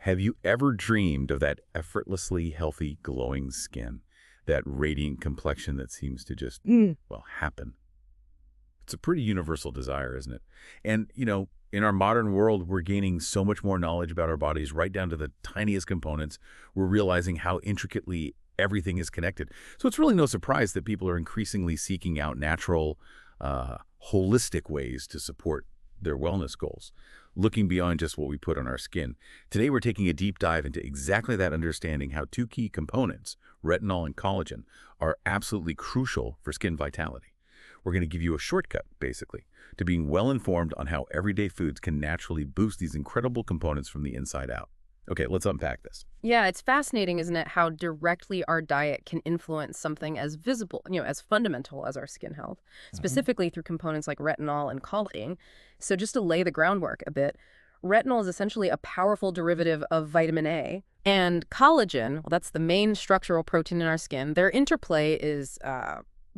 Have you ever dreamed of that effortlessly healthy, glowing skin? That radiant complexion that seems to just, well, happen? It's a pretty universal desire, isn't it? And, in our modern world, we're gaining so much more knowledge about our bodies, right down to the tiniest components. We're realizing how intricately everything is connected. So it's really no surprise that people are increasingly seeking out natural, holistic ways to support their wellness goals, looking beyond just what we put on our skin. Today, we're taking a deep dive into exactly that, understanding how two key components, retinol and collagen, are absolutely crucial for skin vitality. We're going to give you a shortcut, basically, to being well-informed on how everyday foods can naturally boost these incredible components from the inside out. Okay, let's unpack this. Yeah, it's fascinating, isn't it, how directly our diet can influence something as visible, as fundamental as our skin health, specifically through components like retinol and collagen. So just to lay the groundwork a bit, retinol is essentially a powerful derivative of vitamin A. And collagen, well, that's the main structural protein in our skin. Their interplay is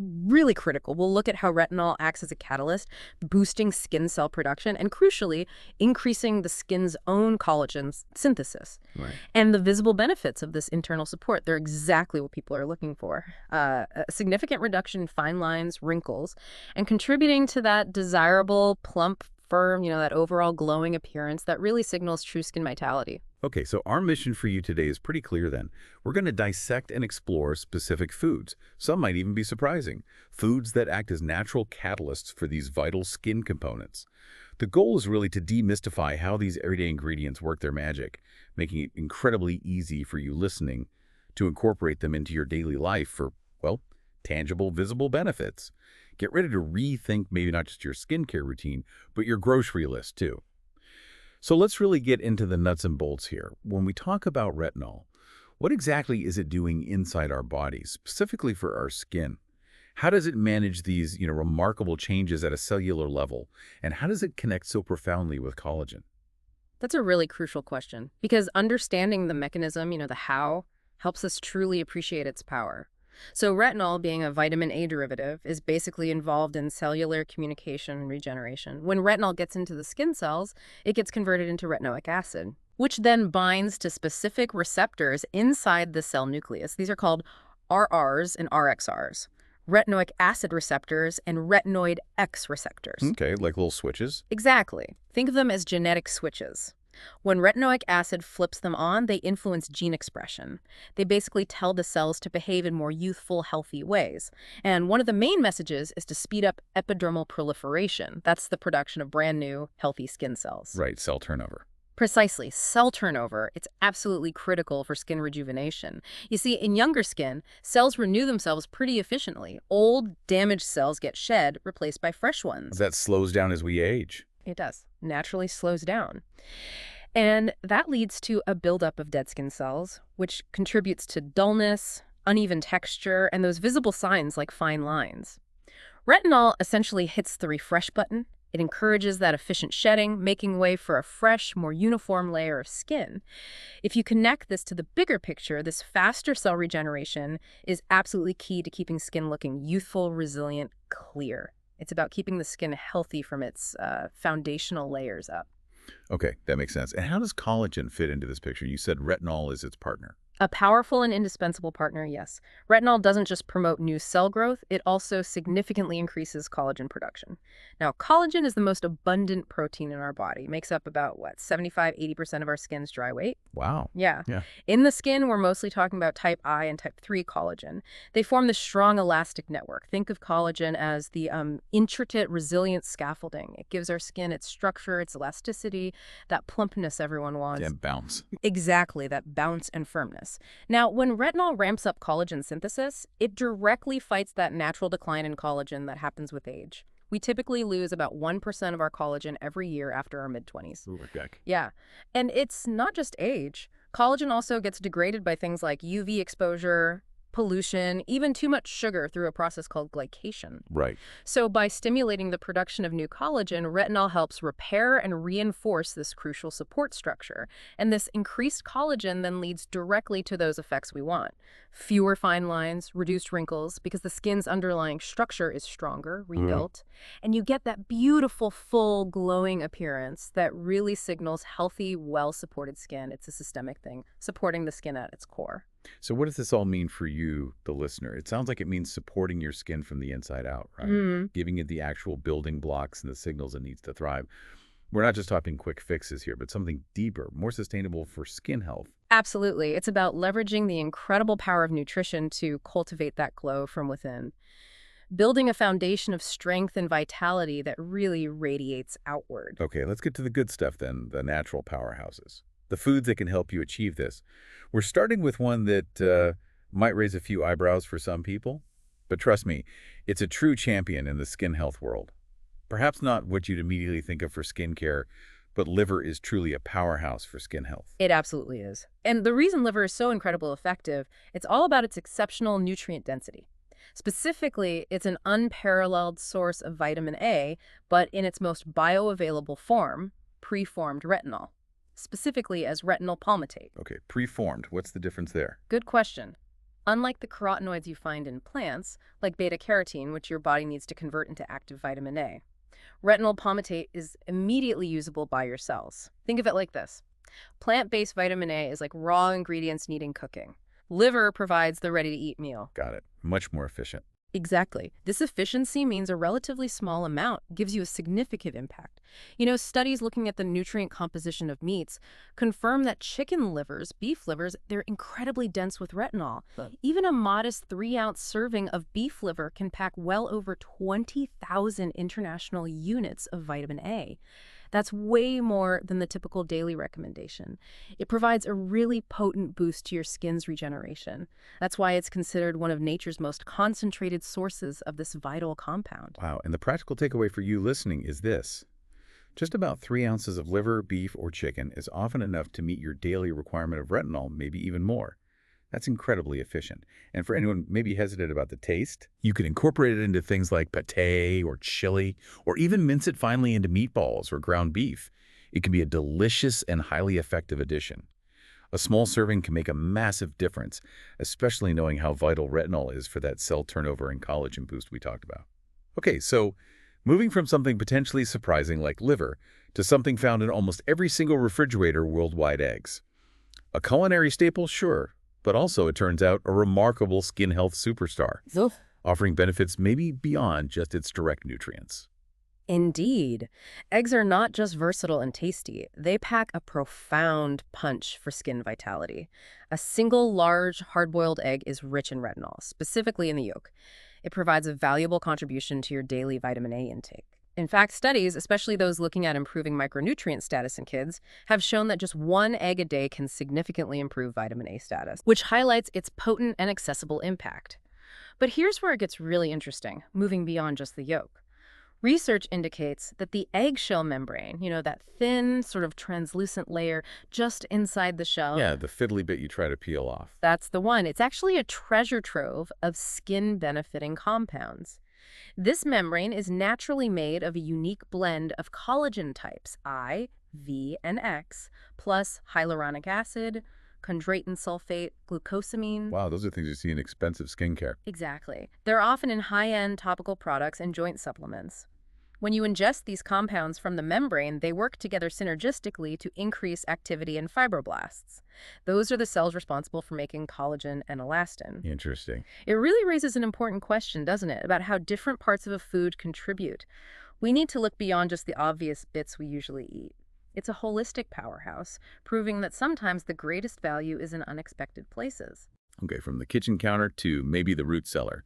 really critical. We'll look at how retinol acts as a catalyst, boosting skin cell production, and crucially, increasing the skin's own collagen synthesis. Right. And the visible benefits of this internal support, they're exactly what people are looking for. A significant reduction in fine lines, wrinkles, and contributing to that desirable, plump, firm, that overall glowing appearance that really signals true skin vitality. Okay, so our mission for you today is pretty clear then. We're going to dissect and explore specific foods. Some might even be surprising. Foods that act as natural catalysts for these vital skin components. The goal is really to demystify how these everyday ingredients work their magic, making it incredibly easy for you listening to incorporate them into your daily life for, well, tangible, visible benefits. Get ready to rethink maybe not just your skincare routine, but your grocery list too. So let's really get into the nuts and bolts here. When we talk about retinol, what exactly is it doing inside our bodies, specifically for our skin? How does it manage these, remarkable changes at a cellular level? And how does it connect so profoundly with collagen? That's a really crucial question because understanding the mechanism, the how, helps us truly appreciate its power. So retinol, being a vitamin A derivative, is basically involved in cellular communication and regeneration. When retinol gets into the skin cells, it gets converted into retinoic acid, which then binds to specific receptors inside the cell nucleus. These are called RRs and RXRs, retinoic acid receptors and retinoid X receptors. Okay, like little switches. Exactly. Think of them as genetic switches. When retinoic acid flips them on, they influence gene expression. They basically tell the cells to behave in more youthful, healthy ways. And one of the main messages is to speed up epidermal proliferation. That's the production of brand new, healthy skin cells. Right, cell turnover. Precisely. Cell turnover. It's absolutely critical for skin rejuvenation. You see, in younger skin, cells renew themselves pretty efficiently. Old, damaged cells get shed, replaced by fresh ones. That slows down as we age. It does. Naturally slows down. And that leads to a buildup of dead skin cells, which contributes to dullness, uneven texture, and those visible signs like fine lines. Retinol essentially hits the refresh button. It encourages that efficient shedding, making way for a fresh, more uniform layer of skin. If you connect this to the bigger picture, this faster cell regeneration is absolutely key to keeping skin looking youthful, resilient, clear. It's about keeping the skin healthy from its foundational layers up. Okay, that makes sense. And how does collagen fit into this picture? You said retinol is its partner. A powerful and indispensable partner, yes. Retinol doesn't just promote new cell growth, it also significantly increases collagen production. Now, collagen is the most abundant protein in our body. It makes up about, 75–80% of our skin's dry weight. Wow. Yeah. Yeah. In the skin, we're mostly talking about type I and type 3 collagen. They form this strong elastic network. Think of collagen as the intricate, resilient scaffolding. It gives our skin its structure, its elasticity, that plumpness everyone wants. And bounce. Exactly, that bounce and firmness. Now, when retinol ramps up collagen synthesis, it directly fights that natural decline in collagen that happens with age. We typically lose about 1% of our collagen every year after our mid-20s. Ooh, heck. Yeah, and it's not just age. Collagen also gets degraded by things like UV exposure, pollution, even too much sugar through a process called glycation. Right. So by stimulating the production of new collagen, retinol helps repair and reinforce this crucial support structure. And this increased collagen then leads directly to those effects we want. Fewer fine lines, reduced wrinkles, because the skin's underlying structure is stronger, rebuilt. And you get that beautiful, full, glowing appearance that really signals healthy, well-supported skin. It's a systemic thing, supporting the skin at its core. So what does this all mean for you, the listener? It sounds like it means supporting your skin from the inside out, right? Giving it the actual building blocks and the signals it needs to thrive. We're not just talking quick fixes here, but something deeper, more sustainable for skin health. Absolutely. It's about leveraging the incredible power of nutrition to cultivate that glow from within, building a foundation of strength and vitality that really radiates outward. Okay, let's get to the good stuff then, the natural powerhouses. The foods that can help you achieve this. We're starting with one that might raise a few eyebrows for some people, but trust me, it's a true champion in the skin health world. Perhaps not what you'd immediately think of for skincare, but liver is truly a powerhouse for skin health. It absolutely is. And the reason liver is so incredibly effective, it's all about its exceptional nutrient density. Specifically, it's an unparalleled source of vitamin A, but in its most bioavailable form, preformed retinol, specifically as retinol palmitate. Okay, preformed. What's the difference there? Good question. Unlike the carotenoids you find in plants, like beta-carotene, which your body needs to convert into active vitamin A, retinol palmitate is immediately usable by your cells. Think of it like this. Plant-based vitamin A is like raw ingredients needing cooking. Liver provides the ready-to-eat meal. Got it. Much more efficient. Exactly. This efficiency means a relatively small amount gives you a significant impact. You know, studies looking at the nutrient composition of meats confirm that chicken livers, beef livers, they're incredibly dense with retinol. Even a modest 3-ounce serving of beef liver can pack well over 20,000 international units of vitamin A. That's way more than the typical daily recommendation. It provides a really potent boost to your skin's regeneration. That's why it's considered one of nature's most concentrated sources of this vital compound. Wow, and the practical takeaway for you listening is this. Just about 3 ounces of liver, beef, or chicken is often enough to meet your daily requirement of retinol, maybe even more. That's incredibly efficient. And for anyone maybe hesitant about the taste, you can incorporate it into things like pate or chili, or even mince it finely into meatballs or ground beef. It can be a delicious and highly effective addition. A small serving can make a massive difference, especially knowing how vital retinol is for that cell turnover and collagen boost we talked about. Okay, so moving from something potentially surprising like liver to something found in almost every single refrigerator worldwide, eggs. A culinary staple, sure. But also, it turns out, a remarkable skin health superstar, offering benefits maybe beyond just its direct nutrients. Indeed. Eggs are not just versatile and tasty. They pack a profound punch for skin vitality. A single large hard-boiled egg is rich in retinol, specifically in the yolk. It provides a valuable contribution to your daily vitamin A intake. In fact, studies, especially those looking at improving micronutrient status in kids, have shown that just 1 egg a day can significantly improve vitamin A status, which highlights its potent and accessible impact. But here's where it gets really interesting, moving beyond just the yolk. Research indicates that the eggshell membrane, you know, that thin, sort of translucent layer just inside the shell. Yeah, the fiddly bit you try to peel off. That's the one. It's actually a treasure trove of skin-benefiting compounds. This membrane is naturally made of a unique blend of collagen types, I, V, and X, plus hyaluronic acid, chondroitin sulfate, glucosamine. Wow, those are things you see in expensive skincare. Exactly. They're often in high-end topical products and joint supplements. When you ingest these compounds from the membrane, they work together synergistically to increase activity in fibroblasts. Those are the cells responsible for making collagen and elastin. Interesting. It really raises an important question, doesn't it, about how different parts of a food contribute. We need to look beyond just the obvious bits we usually eat. It's a holistic powerhouse, proving that sometimes the greatest value is in unexpected places. Okay, from the kitchen counter to maybe the root cellar.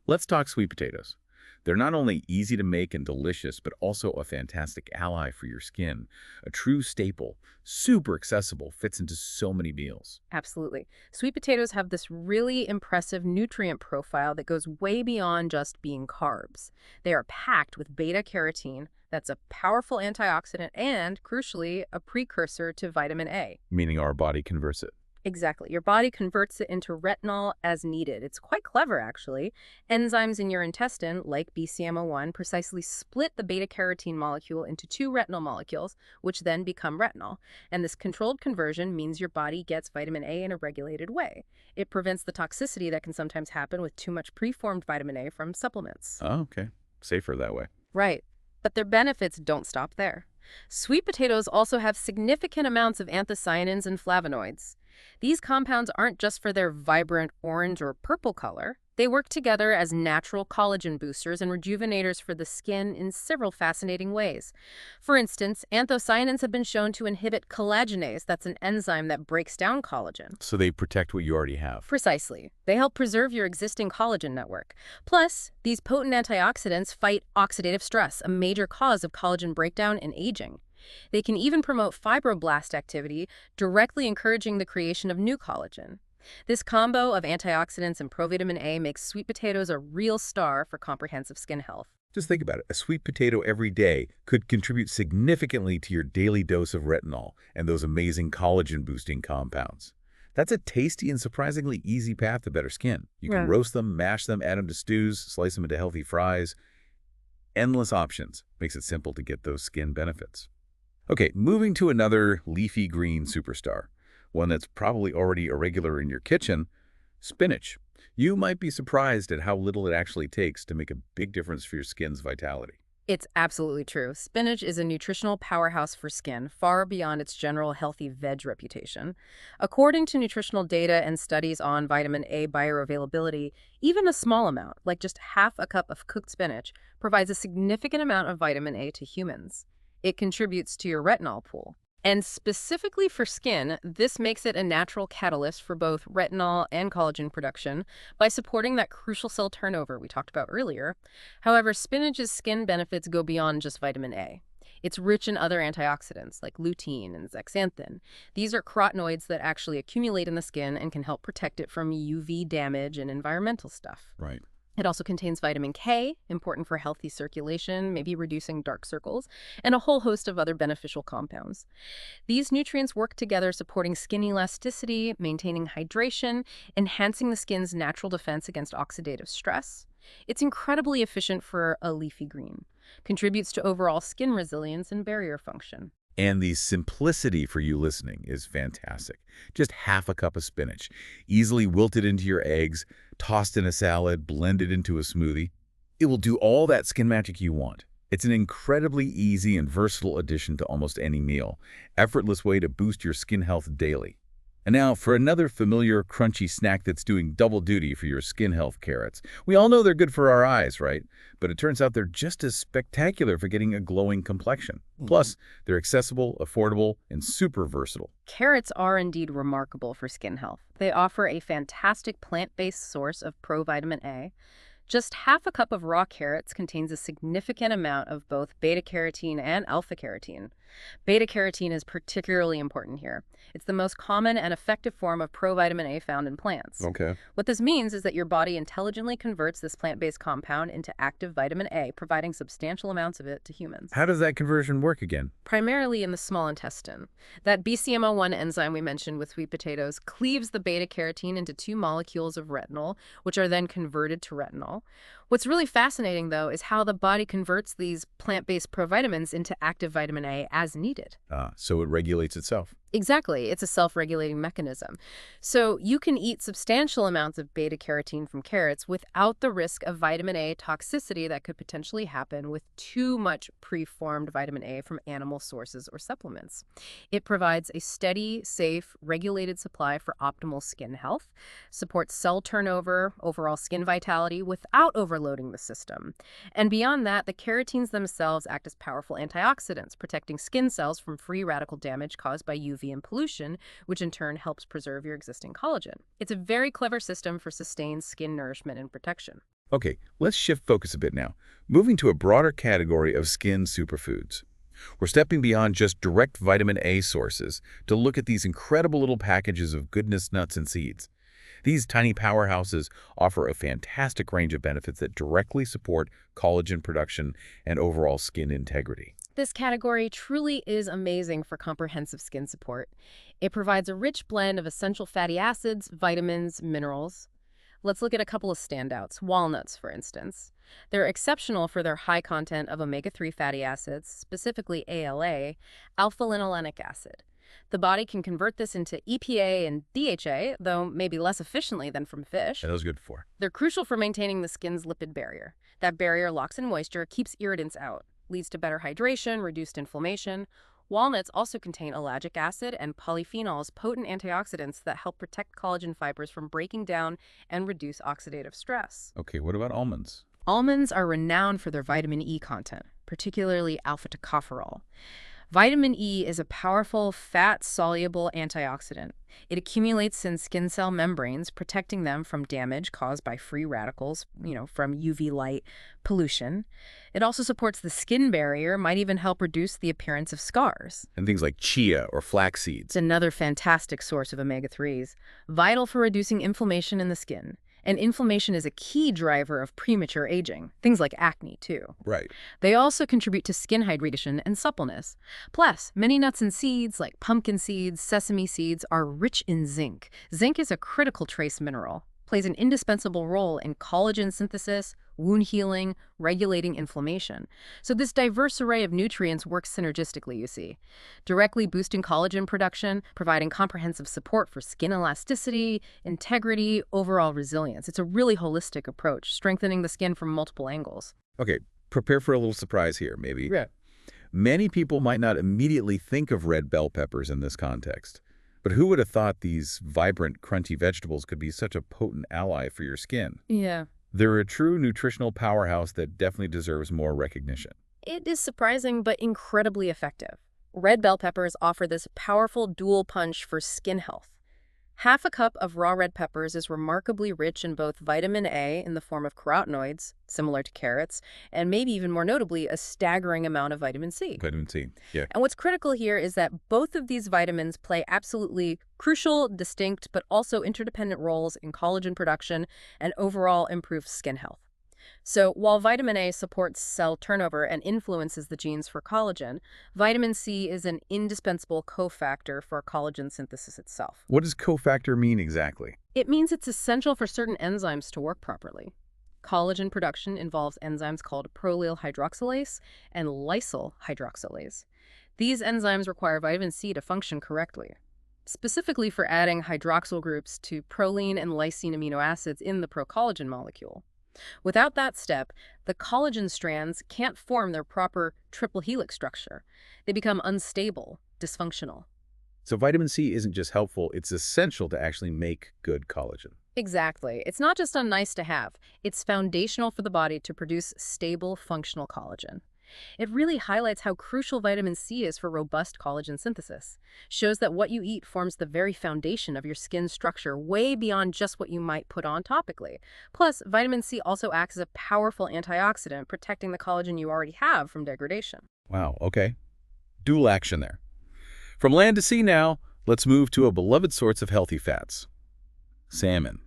Let's talk sweet potatoes. They're not only easy to make and delicious, but also a fantastic ally for your skin. A true staple, super accessible, fits into so many meals. Absolutely. Sweet potatoes have this really impressive nutrient profile that goes way beyond just being carbs. They are packed with beta-carotene, that's a powerful antioxidant and, crucially, a precursor to vitamin A. Meaning our body converts it. Exactly. Your body converts it into retinol as needed. It's quite clever, actually. Enzymes in your intestine, like BCMO1, precisely split the beta-carotene molecule into two retinol molecules, which then become retinol. And this controlled conversion means your body gets vitamin A in a regulated way. It prevents the toxicity that can sometimes happen with too much preformed vitamin A from supplements. Oh, okay. Safer that way. Right. But their benefits don't stop there. Sweet potatoes also have significant amounts of anthocyanins and flavonoids. These compounds aren't just for their vibrant orange or purple color. They work together as natural collagen boosters and rejuvenators for the skin in several fascinating ways. For instance, anthocyanins have been shown to inhibit collagenase, that's an enzyme that breaks down collagen. So they protect what you already have. Precisely. They help preserve your existing collagen network. Plus, these potent antioxidants fight oxidative stress, a major cause of collagen breakdown and aging. They can even promote fibroblast activity, directly encouraging the creation of new collagen. This combo of antioxidants and provitamin A makes sweet potatoes a real star for comprehensive skin health. Just think about it. A sweet potato every day could contribute significantly to your daily dose of retinol and those amazing collagen-boosting compounds. That's a tasty and surprisingly easy path to better skin. You can roast them, mash them, add them to stews, slice them into healthy fries. Endless options. Makes it simple to get those skin benefits. Okay, moving to another leafy green superstar, one that's probably already a regular in your kitchen, spinach. You might be surprised at how little it actually takes to make a big difference for your skin's vitality. It's absolutely true. Spinach is a nutritional powerhouse for skin, far beyond its general healthy veg reputation. According to nutritional data and studies on vitamin A bioavailability, even a small amount, like just half a cup of cooked spinach, provides a significant amount of vitamin A to humans. It contributes to your retinol pool. And specifically for skin, this makes it a natural catalyst for both retinol and collagen production by supporting that crucial cell turnover we talked about earlier. However, spinach's skin benefits go beyond just vitamin A. It's rich in other antioxidants like lutein and zeaxanthin. These are carotenoids that actually accumulate in the skin and can help protect it from UV damage and environmental stuff. Right. It also contains vitamin K, important for healthy circulation, maybe reducing dark circles, and a whole host of other beneficial compounds. These nutrients work together supporting skin elasticity, maintaining hydration, enhancing the skin's natural defense against oxidative stress. It's incredibly efficient for a leafy green, contributes to overall skin resilience and barrier function. And the simplicity for you listening is fantastic. Just half a cup of spinach, easily wilted into your eggs, tossed in a salad, blended into a smoothie. It will do all that skin magic you want. It's an incredibly easy and versatile addition to almost any meal. Effortless way to boost your skin health daily. And now for another familiar crunchy snack that's doing double duty for your skin health, carrots. We all know they're good for our eyes, right? But it turns out they're just as spectacular for getting a glowing complexion. Plus, they're accessible, affordable, and super versatile. Carrots are indeed remarkable for skin health. They offer a fantastic plant-based source of provitamin A. Just half a cup of raw carrots contains a significant amount of both beta-carotene and alpha-carotene. Beta-carotene is particularly important here. It's the most common and effective form of provitamin A found in plants. Okay. What this means is that your body intelligently converts this plant-based compound into active vitamin A, providing substantial amounts of it to humans. How does that conversion work again? Primarily in the small intestine. That BCMO1 enzyme we mentioned with sweet potatoes cleaves the beta-carotene into two molecules of retinol, which are then converted to retinol. What's really fascinating, though, is how the body converts these plant-based provitamins into active vitamin A as needed. So it regulates itself. Exactly. It's a self-regulating mechanism. So you can eat substantial amounts of beta-carotene from carrots without the risk of vitamin A toxicity that could potentially happen with too much preformed vitamin A from animal sources or supplements. It provides a steady, safe, regulated supply for optimal skin health, supports cell turnover, overall skin vitality without overloading the system. And beyond that, the carotenes themselves act as powerful antioxidants, protecting skin cells from free radical damage caused by UV and pollution, which in turn helps preserve your existing collagen. It's a very clever system for sustained skin nourishment and protection. Okay, let's shift focus a bit now, moving to a broader category of skin superfoods. We're stepping beyond just direct vitamin A sources to look at these incredible little packages of goodness nuts and seeds. These tiny powerhouses offer a fantastic range of benefits that directly support collagen production and overall skin integrity. This category truly is amazing for comprehensive skin support. It provides a rich blend of essential fatty acids, vitamins, minerals. Let's look at a couple of standouts. Walnuts, for instance. They're exceptional for their high content of omega-3 fatty acids, specifically ALA, alpha-linolenic acid. The body can convert this into EPA and DHA, though maybe less efficiently than from fish. That was good for. They're crucial for maintaining the skin's lipid barrier. That barrier locks in moisture, keeps irritants out, leads to better hydration, reduced inflammation. Walnuts also contain ellagic acid and polyphenols, potent antioxidants that help protect collagen fibers from breaking down and reduce oxidative stress. Okay, what about almonds? Almonds are renowned for their vitamin E content, particularly alpha-tocopherol. Vitamin E is a powerful fat-soluble antioxidant. It accumulates in skin cell membranes, protecting them from damage caused by free radicals, from UV light pollution. It also supports the skin barrier, might even help reduce the appearance of scars. And things like chia or flax seeds. It's another fantastic source of omega-3s, vital for reducing inflammation in the skin. And inflammation is a key driver of premature aging, things like acne, too. Right. They also contribute to skin hydration and suppleness. Plus, many nuts and seeds, like pumpkin seeds, sesame seeds, are rich in zinc. Zinc is a critical trace mineral, plays an indispensable role in collagen synthesis, wound healing, regulating inflammation. So this diverse array of nutrients works synergistically, you see, directly boosting collagen production, providing comprehensive support for skin elasticity, integrity, overall resilience. It's a really holistic approach, strengthening the skin from multiple angles. Okay, prepare for a little surprise here, maybe. Yeah. Many people might not immediately think of red bell peppers in this context. But who would have thought these vibrant, crunchy vegetables could be such a potent ally for your skin? Yeah. They're a true nutritional powerhouse that definitely deserves more recognition. It is surprising but incredibly effective. Red bell peppers offer this powerful dual punch for skin health. Half a cup of raw red peppers is remarkably rich in both vitamin A in the form of carotenoids, similar to carrots, and maybe even more notably, a staggering amount of vitamin C. Vitamin C, yeah. And what's critical here is that both of these vitamins play absolutely crucial, distinct, but also interdependent roles in collagen production and overall improved skin health. So while vitamin A supports cell turnover and influences the genes for collagen, vitamin C is an indispensable cofactor for collagen synthesis itself. What does cofactor mean exactly? It means it's essential for certain enzymes to work properly. Collagen production involves enzymes called prolyl hydroxylase and lysyl hydroxylase. These enzymes require vitamin C to function correctly, specifically for adding hydroxyl groups to proline and lysine amino acids in the procollagen molecule. Without that step, the collagen strands can't form their proper triple helix structure. They become unstable, dysfunctional. So vitamin C isn't just helpful, it's essential to actually make good collagen. Exactly. It's not just a nice to have. It's foundational for the body to produce stable, functional collagen. It really highlights how crucial vitamin C is for robust collagen synthesis. Shows that what you eat forms the very foundation of your skin structure, way beyond just what you might put on topically. Plus, vitamin C also acts as a powerful antioxidant, protecting the collagen you already have from degradation. Wow, okay. Dual action there. From land to sea now, let's move to a beloved source of healthy fats. Salmon.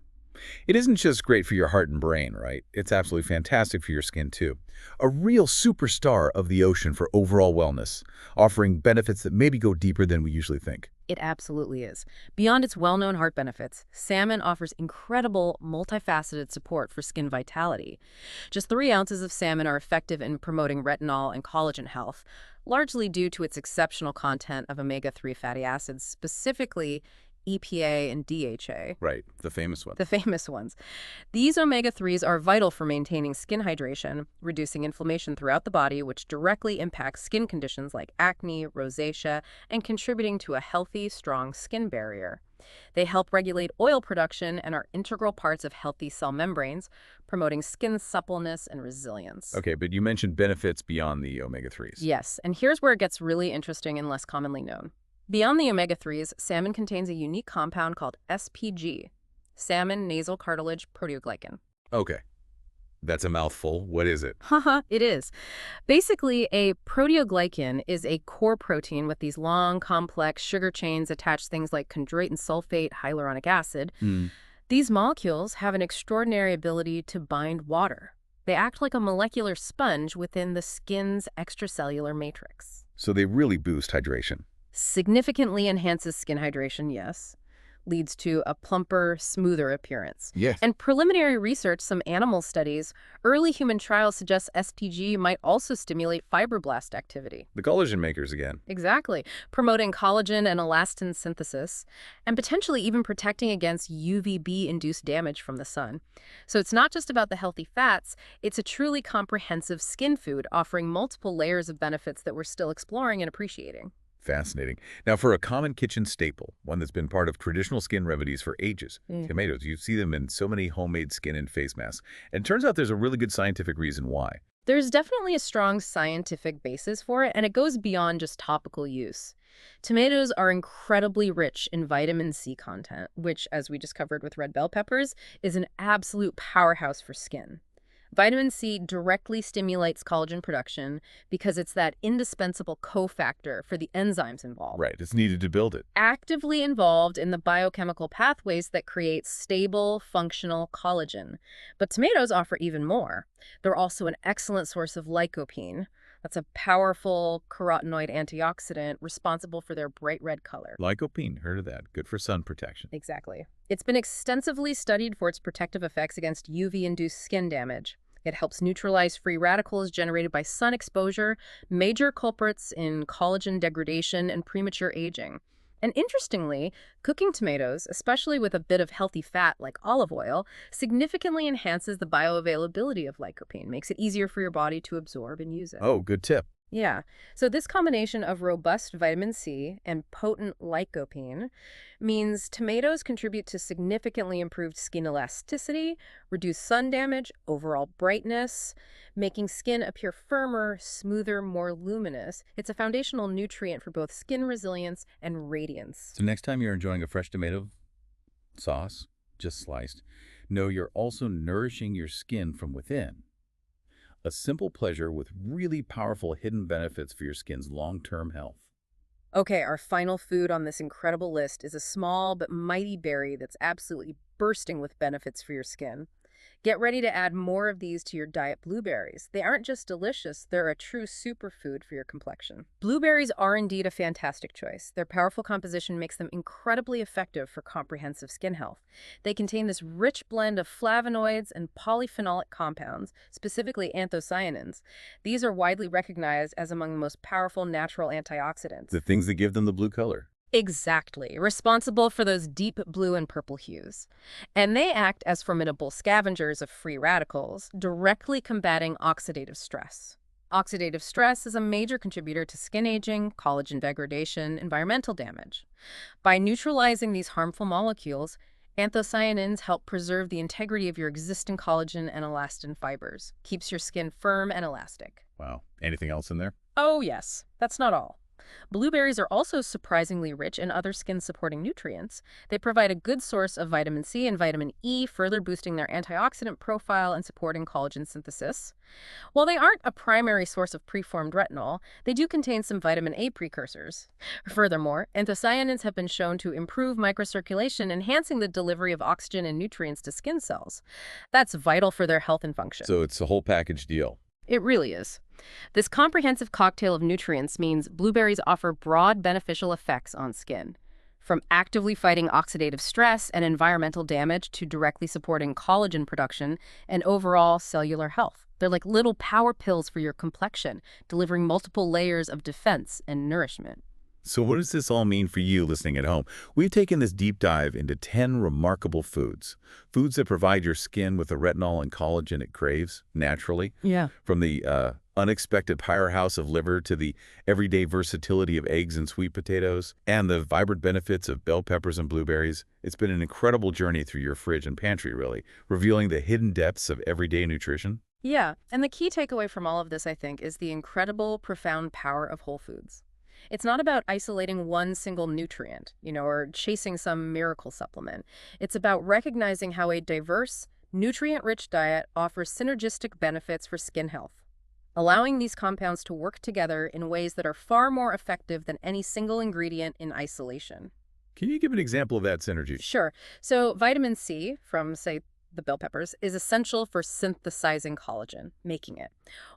It isn't just great for your heart and brain, right? It's absolutely fantastic for your skin, too. A real superstar of the ocean for overall wellness, offering benefits that maybe go deeper than we usually think. It absolutely is. Beyond its well-known heart benefits, salmon offers incredible, multifaceted support for skin vitality. Just 3 ounces of salmon are effective in promoting retinol and collagen health, largely due to its exceptional content of omega-3 fatty acids, specifically EPA and DHA. Right, the famous one. The famous ones. These omega-3s are vital for maintaining skin hydration, reducing inflammation throughout the body, which directly impacts skin conditions like acne, rosacea, and contributing to a healthy, strong skin barrier. They help regulate oil production and are integral parts of healthy cell membranes, promoting skin suppleness and resilience. Okay, but you mentioned benefits beyond the omega-3s. Yes, and here's where it gets really interesting and less commonly known. Beyond the omega-3s, salmon contains a unique compound called SPG, salmon nasal cartilage proteoglycan. Okay, that's a mouthful. What is it? Haha, it is. Basically, a proteoglycan is a core protein with these long, complex sugar chains attached to things like chondroitin sulfate, hyaluronic acid. These molecules have an extraordinary ability to bind water, They act like a molecular sponge within the skin's extracellular matrix. So they really boost hydration. Significantly enhances skin hydration, yes. Leads to a plumper, smoother appearance. Yes. And preliminary research, some animal studies, early human trials suggest SPG might also stimulate fibroblast activity. The collagen makers again. Exactly. Promoting collagen and elastin synthesis, and potentially even protecting against UVB-induced damage from the sun. So it's not just about the healthy fats, it's a truly comprehensive skin food offering multiple layers of benefits that we're still exploring and appreciating. Fascinating. Now, for a common kitchen staple, one that's been part of traditional skin remedies for ages, tomatoes, you see them in so many homemade skin and face masks. And it turns out there's a really good scientific reason why. There's definitely a strong scientific basis for it, and it goes beyond just topical use. Tomatoes are incredibly rich in vitamin C content, which, as we just covered with red bell peppers, is an absolute powerhouse for skin. Vitamin C directly stimulates collagen production because it's that indispensable cofactor for the enzymes involved. Right, it's needed to build it. Actively involved in the biochemical pathways that create stable, functional collagen. But tomatoes offer even more. They're also an excellent source of lycopene. That's a powerful carotenoid antioxidant responsible for their bright red color. Lycopene, heard of that. Good for sun protection. Exactly. It's been extensively studied for its protective effects against UV-induced skin damage. It helps neutralize free radicals generated by sun exposure, major culprits in collagen degradation and premature aging. And interestingly, cooking tomatoes, especially with a bit of healthy fat like olive oil, significantly enhances the bioavailability of lycopene, makes it easier for your body to absorb and use it. Oh, good tip. Yeah. So this combination of robust vitamin C and potent lycopene means tomatoes contribute to significantly improved skin elasticity, reduced sun damage, overall brightness, making skin appear firmer, smoother, more luminous. It's a foundational nutrient for both skin resilience and radiance. So next time you're enjoying a fresh tomato sauce, just sliced, know you're also nourishing your skin from within. A simple pleasure with really powerful hidden benefits for your skin's long-term health. Okay, our final food on this incredible list is a small but mighty berry that's absolutely bursting with benefits for your skin. Get ready to add more of these to your diet: blueberries. They aren't just delicious, they're a true superfood for your complexion. Blueberries are indeed a fantastic choice. Their powerful composition makes them incredibly effective for comprehensive skin health. They contain this rich blend of flavonoids and polyphenolic compounds, specifically anthocyanins. These are widely recognized as among the most powerful natural antioxidants. The things that give them the blue color. Exactly, responsible for those deep blue and purple hues. And they act as formidable scavengers of free radicals, directly combating oxidative stress. Oxidative stress is a major contributor to skin aging, collagen degradation, environmental damage. By neutralizing these harmful molecules, anthocyanins help preserve the integrity of your existing collagen and elastin fibers, keeps your skin firm and elastic. Wow. Anything else in there? Oh yes, that's not all. Blueberries are also surprisingly rich in other skin-supporting nutrients. They provide a good source of vitamin C and vitamin E, further boosting their antioxidant profile and supporting collagen synthesis. While they aren't a primary source of preformed retinol, they do contain some vitamin A precursors. Furthermore, anthocyanins have been shown to improve microcirculation, enhancing the delivery of oxygen and nutrients to skin cells. That's vital for their health and function. So it's a whole package deal. It really is. This comprehensive cocktail of nutrients means blueberries offer broad beneficial effects on skin, from actively fighting oxidative stress and environmental damage to directly supporting collagen production and overall cellular health. They're like little power pills for your complexion, delivering multiple layers of defense and nourishment. So what does this all mean for you listening at home? We've taken this deep dive into 10 remarkable foods. Foods that provide your skin with the retinol and collagen it craves naturally. Yeah. From the unexpected powerhouse of liver to the everyday versatility of eggs and sweet potatoes and the vibrant benefits of bell peppers and blueberries. It's been an incredible journey through your fridge and pantry, really, revealing the hidden depths of everyday nutrition. Yeah, and the key takeaway from all of this, I think, is the incredible, profound power of whole foods. It's not about isolating one single nutrient, or chasing some miracle supplement. It's about recognizing how a diverse, nutrient-rich diet offers synergistic benefits for skin health, allowing these compounds to work together in ways that are far more effective than any single ingredient in isolation. Can you give an example of that synergy? Sure. So vitamin C from, say, the bell peppers, is essential for synthesizing collagen, making it,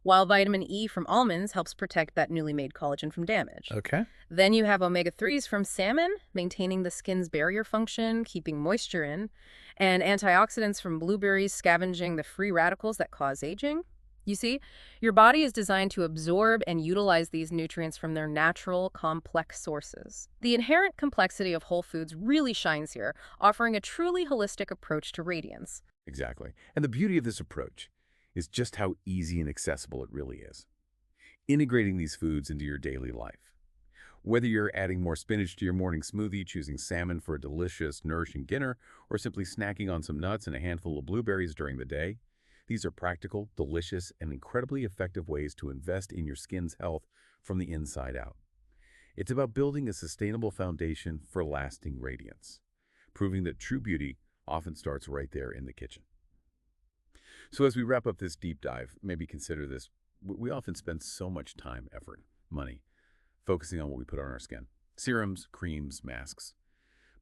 while vitamin E from almonds helps protect that newly made collagen from damage. Okay. Then you have omega-3s from salmon, maintaining the skin's barrier function, keeping moisture in, and antioxidants from blueberries, scavenging the free radicals that cause aging. You see, your body is designed to absorb and utilize these nutrients from their natural, complex sources. The inherent complexity of whole foods really shines here, offering a truly holistic approach to radiance. Exactly. And the beauty of this approach is just how easy and accessible it really is. Integrating these foods into your daily life. Whether you're adding more spinach to your morning smoothie, choosing salmon for a delicious, nourishing dinner, or simply snacking on some nuts and a handful of blueberries during the day, these are practical, delicious, and incredibly effective ways to invest in your skin's health from the inside out. It's about building a sustainable foundation for lasting radiance, proving that true beauty often starts right there in the kitchen. So as we wrap up this deep dive, maybe consider this. We often spend so much time, effort, money, focusing on what we put on our skin. Serums, creams, masks.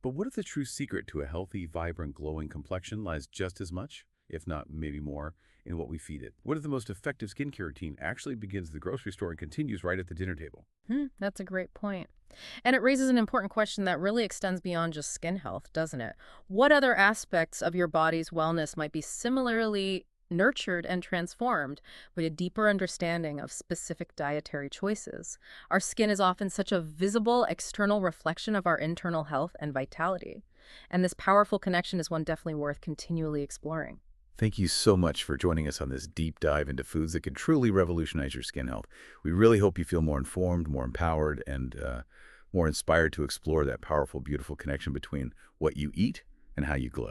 But what if the true secret to a healthy, vibrant, glowing complexion lies just as much, if not maybe more, in what we feed it? What if the most effective skincare routine actually begins at the grocery store and continues right at the dinner table? That's a great point. And it raises an important question that really extends beyond just skin health, doesn't it? What other aspects of your body's wellness might be similarly nurtured and transformed with a deeper understanding of specific dietary choices? Our skin is often such a visible external reflection of our internal health and vitality. And this powerful connection is one definitely worth continually exploring. Thank you so much for joining us on this deep dive into foods that can truly revolutionize your skin health. We really hope you feel more informed, more empowered, and more inspired to explore that powerful, beautiful connection between what you eat and how you glow.